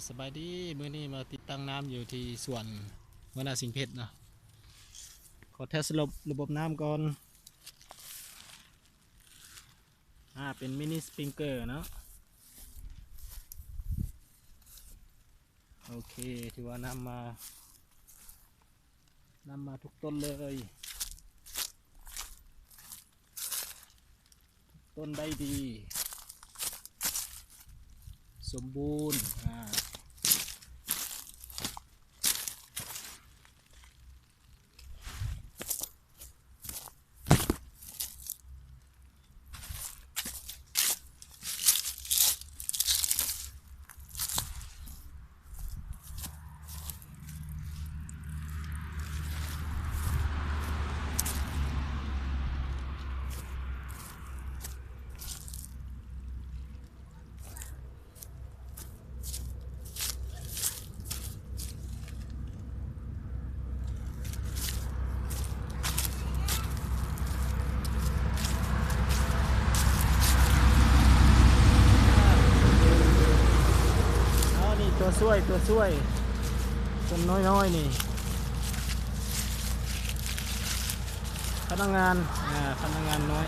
สบายดีมื้อนี้มาติดตั้งน้ำอยู่ที่สวนวนาสิงห์เพชรนะขอเทสระบบน้ำก่อนเป็นมินิสปริงเกอร์เนาะโอเคถือว่านำมาทุกต้นเลยต้นได้ดีสมบูรณ์ตัวช่วยต้นน้อยนี่พนักงานน้อย